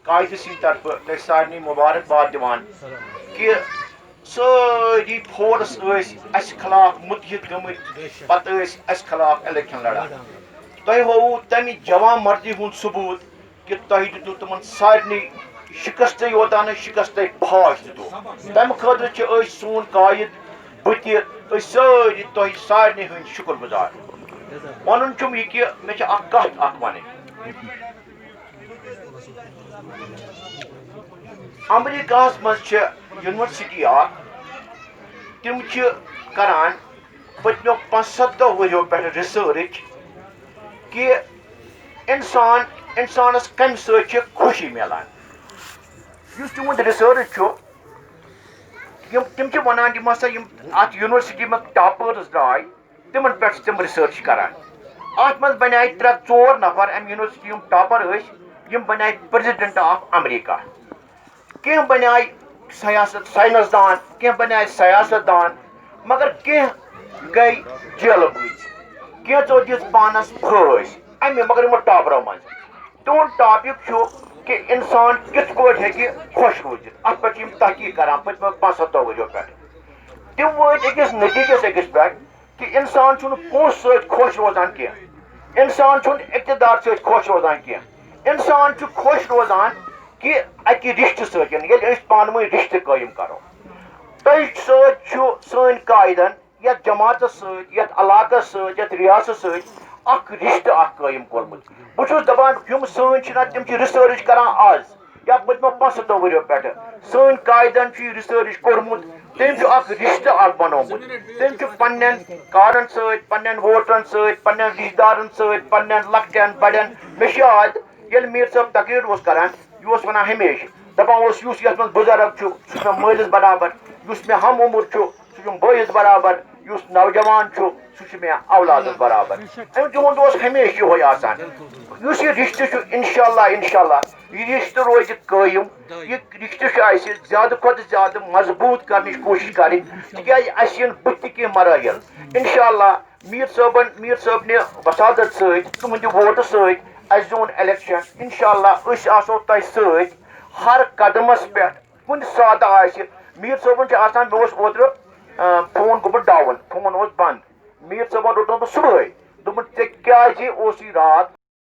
قائد سند طرف سارے مبارکباد دان کہ ساری فورس اس خلاف متحد گمت پتہ اس خلاف الیکشن لڑان تہ ہوو تمہ جوان مردی ہند ثبوت کہ تہ دتو تمن سارے شکست یوتان شکست پھاش دتو تمہ خاطر سون قائد بت ساری تہ سارے ہند شکر گزار ون چم یہ کہ مے کت اخ ون امریکہ مز یونیورسٹی تم کران پتمو 75 وريو پہ ریسرچ کہ انسانس کم سی خوشی ملان اس تہد ریسرچ تم ونان یم ہسا ات یونیورسٹی من ٹاپرز درائے تمن پہ تم ریسرچ کران ات من بنائے 3-4 نفر ام یونیورسٹی یم ٹاپر یم بنائے پریزیڈنٹ آف امریکہ کی بنائے سائنسدان کی بنائے سیاست دان مگر کی گئی جیل بچ کینچو دس پانس پھاس امہ مگر یمو ٹاپرو من تہد ٹاپک کہ انسان کت پہ خوش روزت ات پہ تحقیق کران پتمو 75 وريو پہ تم وات اکس نتیجس اکس پہ کہ انسان پونس ست خوش روزان کی انسان اقتدار ست خوش روزان کی انسان خوش روزان کہ اکہ رشتہ ست پان ون رشتہ قائم کرو تہ سن قائدن یت جماعت ست علاقہ ست ریاست ست اخ رشتہ اخ قائم کورمت بہ دپان یم سن تم ریسرچ کران آز یا پتمو 75 وريو پہ سن قائدن ریسرچ کورمت تم اخ رشتہ اخ بنومت تم پن کارن ست پن ووٹرن ست پن رشتہ دارن ست پن لکٹن بڑن مے یاد یل میر صاحب تقریر کران یہ ونان ہمیشہ دپان اس یت من بزرگ سہ مالس برابر اس مے ہم عمر سہ بٲیس برابر اس نوجوان سہ مے اولادس برابر تہد ہمیشہ یہ آسان اس یہ رشتہ انشاءاللہ یہ رشتہ روز قائم یہ رشتہ زیادہ کھت زیادہ مضبوط کرنچ کوشش کریں تکیاز اس بت کی مراحل انشاءاللہ میر صاحب نے وسادت ست تہند ووٹ ست اس زون الیکشن انشاءاللہ اس آسو تہ ست ہر قدمس پہ کن ساتھ میر صٲبن آسان مے اوتر فون گومت ڈاؤن فون بند میر صٲبن روٚٹ بہ صبحے دوٚپُن ژےٚ کیٛازِ اوسُے رات